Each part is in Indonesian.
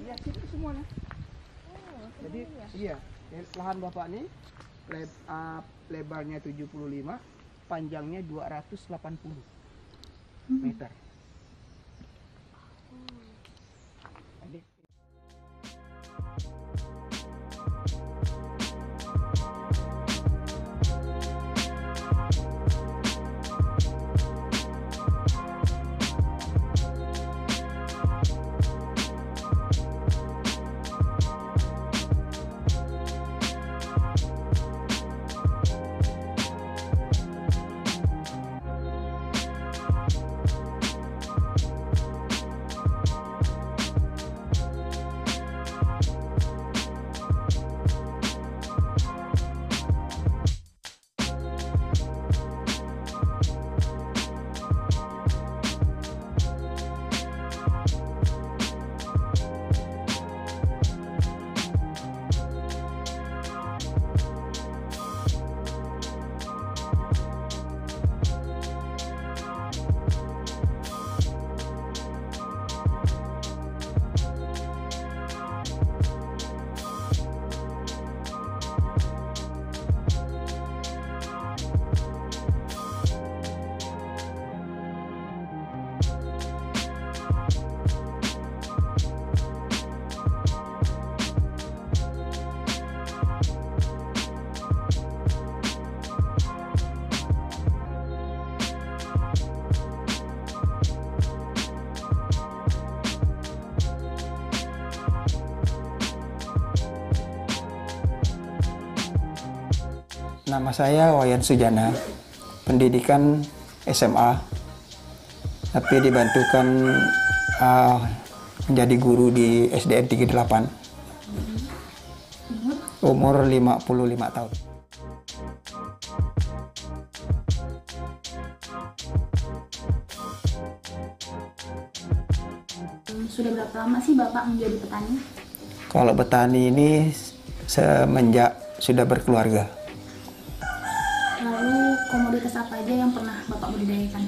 lihat sini semuanya. Jadi iya, lahan bapak ini lebarnya 75, panjangnya 280 meter. Jadi, nama saya Wayan Sujana, pendidikan SMA, tapi dibantukan menjadi guru di SDN 38, umur 55 tahun. Sudah berapa lama sih Bapak menjadi petani? Kalau petani ini semenjak sudah berkeluarga. Lalu komoditas apa aja yang pernah Bapak budidayakan?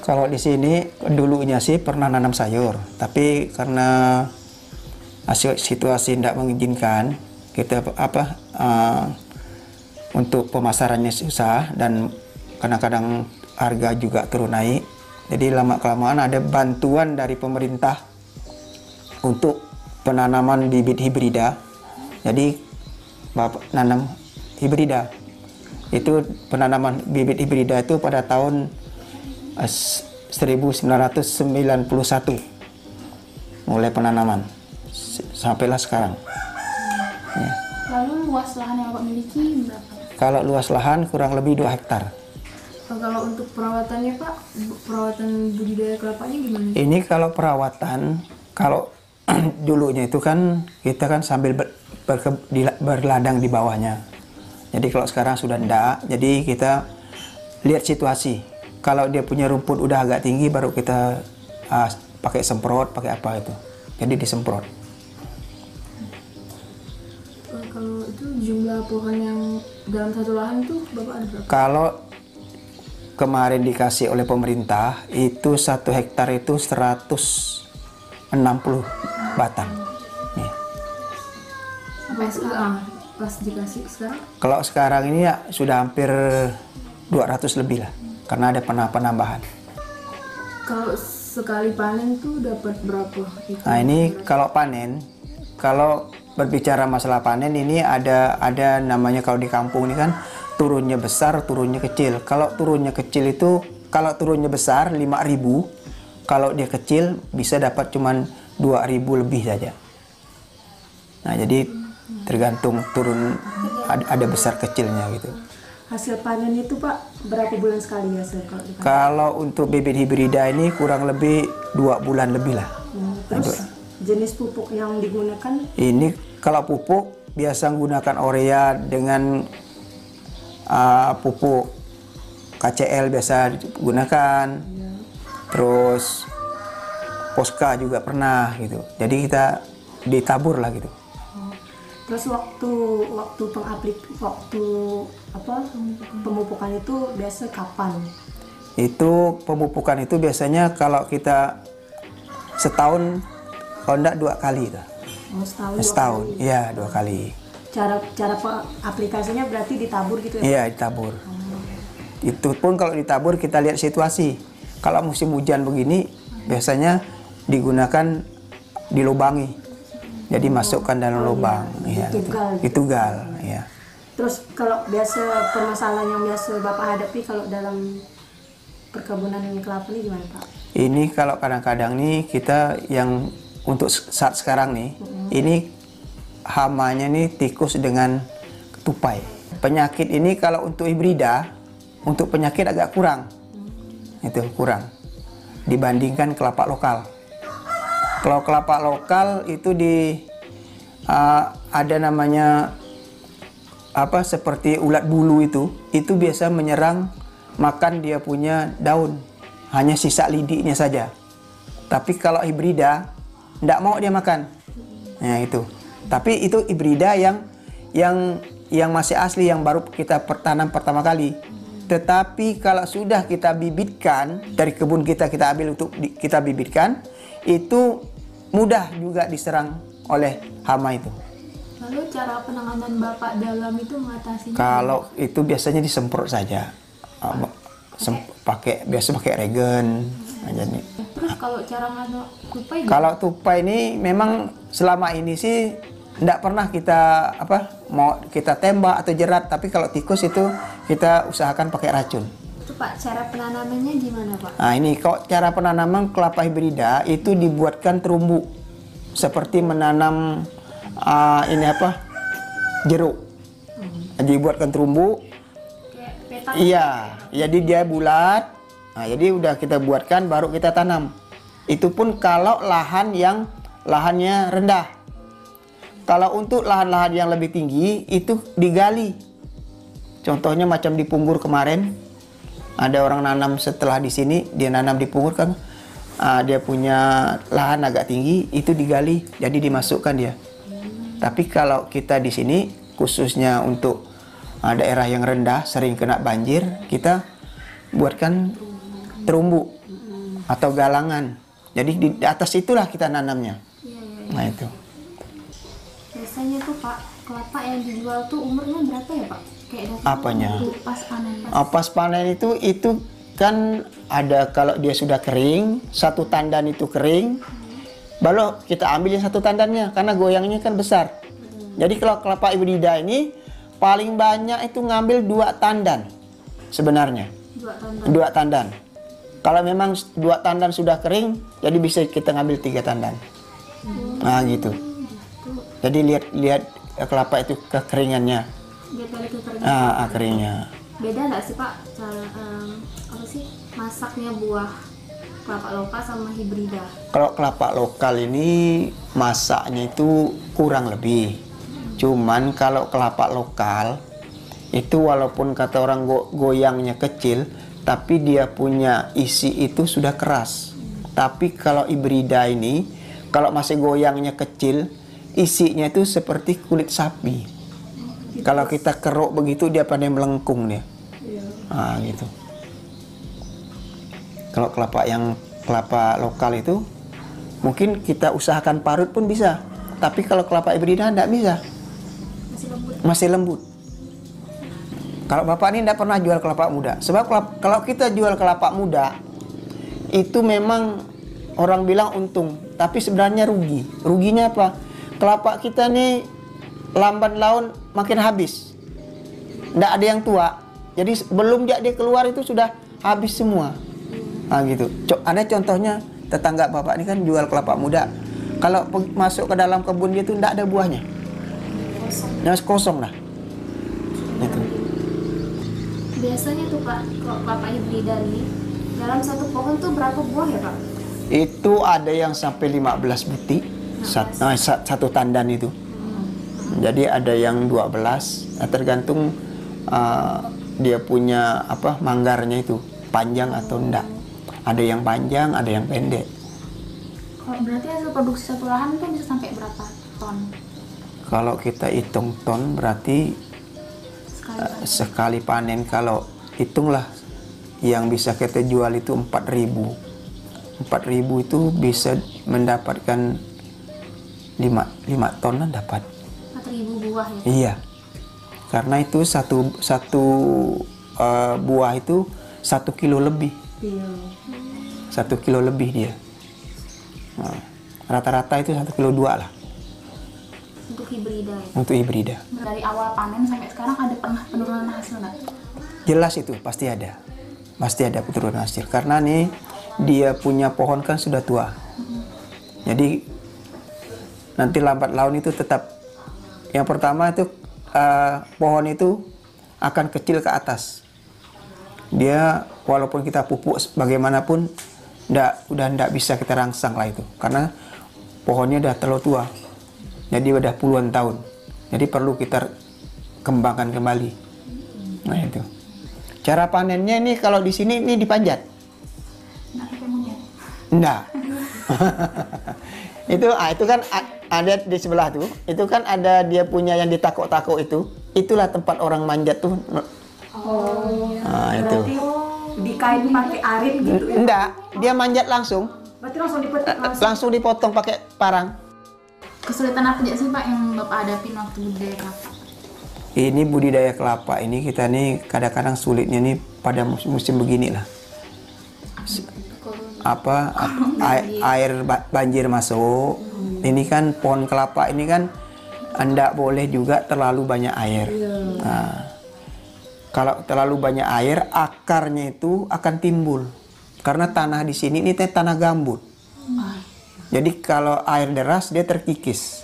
Kalau di sini dulunya sih pernah nanam sayur, tapi karena situasi tidak mengizinkan, kita untuk pemasarannya susah dan kadang-kadang harga juga turun naik. Jadi lama-kelamaan ada bantuan dari pemerintah untuk penanaman bibit hibrida. Jadi Bapak nanam hibrida. Itu penanaman bibit hibrida itu pada tahun 1991 mulai penanaman sampailah sekarang. Ya. Lalu luas lahan yang Bapak miliki berapa? Kalau luas lahan kurang lebih 2 hektar. Kalau untuk perawatannya Pak, perawatan budidaya kelapanya gimana? Ini kalau perawatan, kalau dulunya itu kan kita kan sambil berladang di bawahnya. Jadi kalau sekarang sudah enggak, jadi kita lihat situasi. Kalau dia punya rumput udah agak tinggi, baru kita pakai semprot, pakai apa itu. Jadi disemprot. Kalau itu jumlah pohon yang dalam satu lahan itu Bapak ada berapa? Kalau kemarin dikasih oleh pemerintah, itu 1 hektar itu 160 batang. Nih. Sampai sekarang? Pas dikasih sekarang? Kalau sekarang ini ya sudah hampir 200 lebih lah, karena ada penambahan. Kalau sekali panen tuh dapat berapa? Nah ini kalau panen, kalau berbicara masalah panen ini ada namanya kalau di kampung ini kan turunnya besar, turunnya kecil. Kalau turunnya kecil itu, kalau turunnya besar 5.000, kalau dia kecil bisa dapat cuman 2.000 lebih saja. Nah jadi tergantung turun, ada besar kecilnya gitu. Hasil panen itu Pak berapa bulan sekali biasa kalau dipanen? Kalau untuk bibit hibrida ini kurang lebih 2 bulan lebih lah. Terus jenis pupuk yang digunakan? Ini kalau pupuk biasa menggunakan urea dengan pupuk KCL biasa digunakan. Terus Posca juga pernah gitu. Jadi kita ditabur lah gitu. Terus waktu pemupukan itu biasa kapan? Itu pemupukan itu biasanya kalau kita setahun, kalau enggak 2 kali itu. Oh, setahun. Setahun, iya 2 kali. Cara aplikasinya berarti ditabur gitu ya? Iya, ditabur. Itu pun kalau ditabur kita lihat situasi. Kalau musim hujan begini, biasanya digunakan dilubangi. Jadi masukkan dalam lubang. Iya, ditugal. Ya. Terus kalau biasa permasalahan yang biasa Bapak hadapi kalau dalam perkebunan kelapa ini gimana Pak? Ini kalau kadang-kadang nih kita yang untuk saat sekarang nih, ini hamanya nih tikus dengan tupai. Penyakit ini kalau untuk hibrida, untuk penyakit agak kurang. Itu kurang dibandingkan kelapa lokal. Kalau kelapa lokal itu ada namanya apa seperti ulat bulu itu biasa menyerang makan dia punya daun, hanya sisa lidiknya saja. Tapi kalau hibrida tidak mau dia makan. Nah itu. Tapi itu hibrida yang masih asli, yang baru kita tanam pertama kali. Tetapi kalau sudah kita bibitkan dari kebun kita ambil untuk kita bibitkan, itu mudah juga diserang oleh hama itu. Lalu cara penanganan Bapak dalam itu mengatasinya? Kalau itu biasanya disemprot saja. Biasa pakai regen aja nih. Terus kalau cara ngano tupai? Kalau tupai ini memang selama ini sih tidak pernah mau kita tembak atau jerat, tapi kalau tikus itu kita usahakan pakai racun. Itu Pak, cara penanamannya gimana Pak? Nah ini kok cara penanaman kelapa hibrida itu dibuatkan terumbu seperti menanam jeruk. Dibuatkan terumbu. Kayak petak. Iya, jadi dia bulat. Nah, jadi udah kita buatkan baru kita tanam. Itu pun kalau lahannya rendah. Kalau untuk lahan-lahan yang lebih tinggi itu digali. Contohnya macam di Punggur kemarin, ada orang nanam setelah di sini, dia nanam di Punggur kan, dia punya lahan agak tinggi, itu digali, jadi dimasukkan dia. Tapi kalau kita di sini, khususnya untuk daerah yang rendah, sering kena banjir, kita buatkan terumbu atau galangan. Jadi di atas itulah kita nanamnya. Nah itu. Biasanya tuh Pak, kelapa yang dijual tuh umurnya berapa ya Pak? Kayak apanya? Pas panen. Pas panen itu kan ada kalau dia sudah kering, satu tandan itu kering, baru kita ambil yang satu tandannya karena goyangnya kan besar. Jadi kalau kelapa hibrida ini paling banyak itu ngambil 2 tandan sebenarnya. 2 tandan. Kalau memang 2 tandan sudah kering, jadi bisa kita ngambil 3 tandan. Nah gitu. Jadi lihat kelapa itu kekeringannya. Lihat dari kekeringan. Keringnya. Beda nggak sih Pak cara masaknya buah kelapa lokal sama hibrida? Kalau kelapa lokal ini masaknya itu kurang lebih. Cuman kalau kelapa lokal itu walaupun kata orang goyangnya kecil, tapi dia punya isi itu sudah keras. Tapi kalau hibrida ini, kalau masih goyangnya kecil, isinya itu seperti kulit sapi. Kalau kita keruk begitu dia pandai melengkung dia. Gitu. Kalau kelapa lokal itu mungkin kita usahakan parut pun bisa. Tapi kalau kelapa hibrida tidak bisa. Masih lembut. Kalau Bapak ini tidak pernah jual kelapa muda. Sebab kalau kita jual kelapa muda, itu memang orang bilang untung. Tapi sebenarnya rugi. Ruginya apa? Kelapa kita nih lambat laun makin habis. Tidak ada yang tua. Jadi belum dia keluar itu sudah habis semua. Gitu. Ada contohnya tetangga Bapak ini kan jual kelapa muda. Kalau masuk ke dalam kebun dia itu tidak ada buahnya. Kosong lah. Itu. Biasanya tuh Pak, kalau kelapa hibrida nih, dalam satu pohon tuh berapa buah ya Pak? Itu ada yang sampai 15 butir. Satu tandan itu. Jadi ada yang 12, tergantung dia punya manggarnya itu panjang atau enggak. Ada yang panjang, ada yang pendek. Kalau berarti hasil produksi satu lahan tuh bisa sampai berapa ton? Kalau kita hitung ton berarti sekali panen kalau hitunglah yang bisa kita jual itu 4.000. 4.000 itu bisa mendapatkan 5 5 tonan dapat. 4.000 buah ya. Iya. Karena itu satu buah itu 1 kilo lebih. Iya. 1 kilo lebih dia. Nah, rata-rata itu 1 kilo 2 lah Untuk hibrida ya. untuk hibrida. Dari awal panen sampai sekarang ada pernah penurunan hasil nggak? Jelas itu pasti ada. Pasti ada penurunan hasil. Karena nih dia punya pohon kan sudah tua. Jadi nanti lambat laun itu tetap yang pertama itu pohon itu akan kecil ke atas. Dia walaupun kita pupuk bagaimanapun udah ndak bisa kita rangsang lah itu. Karena pohonnya udah terlalu tua. Jadi udah puluhan tahun. Jadi perlu kita kembangkan kembali. Nah itu. Cara panennya ini kalau di sini ini dipanjat. Nggak pakai monyet. Enggak. itu kan ada di sebelah tuh. Itu kan ada dia punya yang ditakok-takok itu. Itulah tempat orang manjat tuh. Oh. Nah, itu. Berarti dikain pakai arit gitu ya? Enggak, dia manjat langsung. Berarti langsung dipetik langsung. Langsung dipotong pakai parang. Kesulitan apa aja sih Pak yang Bapak hadapin waktu budidaya kelapa? Ini budidaya kelapa ini kita nih kadang-kadang sulitnya nih pada musim begini lah. Air banjir masuk. Ini kan pohon kelapa ini kan anda boleh juga terlalu banyak air. Nah, kalau terlalu banyak air akarnya itu akan timbul karena tanah di sini ini tanah gambut. Jadi kalau air deras dia terkikis.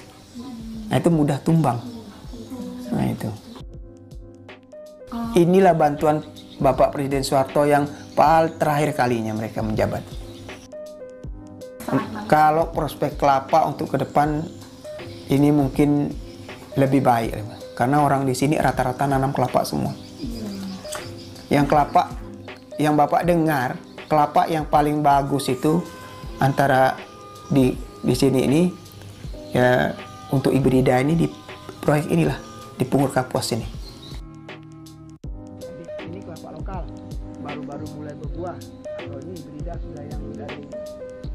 Nah itu mudah tumbang. Nah itu. Inilah bantuan Bapak Presiden Soeharto yang terakhir kalinya mereka menjabat. Kalau prospek kelapa untuk ke depan ini mungkin lebih baik karena orang di sini rata-rata nanam kelapa semua. Yang kelapa yang Bapak dengar, kelapa yang paling bagus itu antara di sini ini ya untuk hibrida ini di proyek inilah di Pungur Kapuas ini. Ini kelapa lokal baru mulai berbuah. Kalau ini hibrida sudah yang dari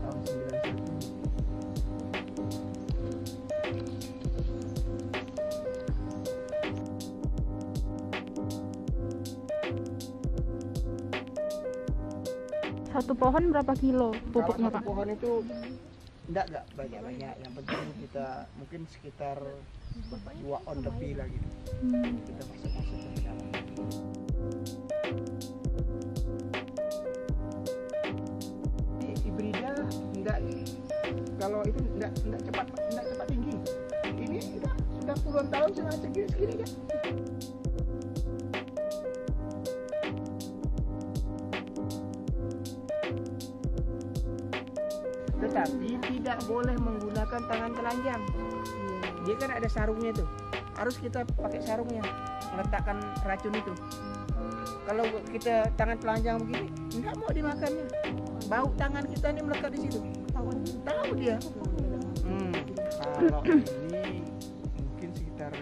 tahun 91. Satu pohon berapa kilo pupuknya Kalau Pak? satu pohon itu enggak banyak-banyak. Yang penting kita mungkin sekitar 2 on lebih lagi. Kita masuk ke dalam. Hibrida enggak, kalau itu enggak cepat tinggi. Ini sudah puluhan tahun sudah segini kan. Tetapi tidak boleh menggunakan tangan telanjang. Dia kan ada sarungnya tuh. Harus kita pakai sarungnya, meletakkan racun itu. Kalau kita tangan telanjang begini, nggak mau dimakannya. Bau tangan kita ini melekat di situ. Tahu dia. Kalau ini mungkin sekitar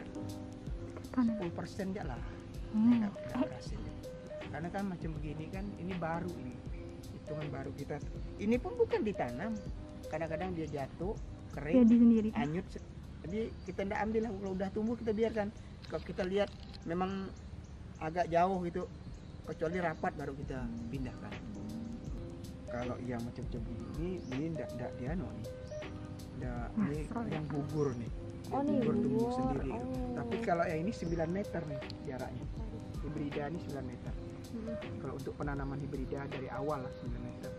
10% aja lah. Nggak berhasil. Karena kan macam begini kan, ini baru ini. Hitungan baru kita. Ini pun bukan ditanam. Kadang-kadang dia jatuh, kering, Jadi sendiri. hanyut. Jadi kita tidak ambil lah, kalau udah tumbuh kita biarkan. Kalau kita lihat memang agak jauh gitu, kecuali rapat baru kita pindahkan. Kalau yang macam-macam ini tidak diano nih. Ini yang gugur nih. Oh, nih, gugur tumbuh gugur. sendiri. Tapi kalau yang ini 9 meter nih jaraknya. Hibrida ini 9 meter. Kalau untuk penanaman hibrida dari awal lah 9 meter.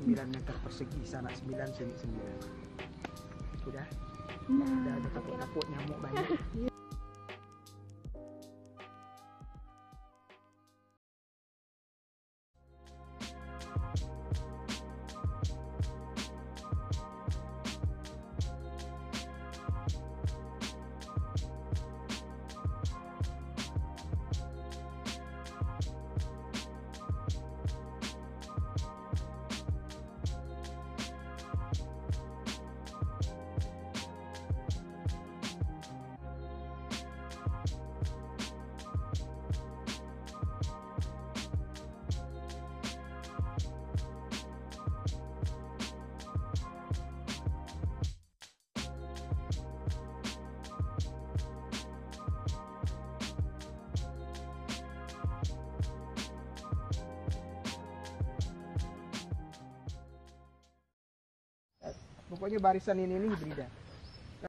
9 meter persegi, sana 9, sini 9. Udah ada kapuk-kapuk nyamuk banyak. Pokoknya barisan ini hibrida.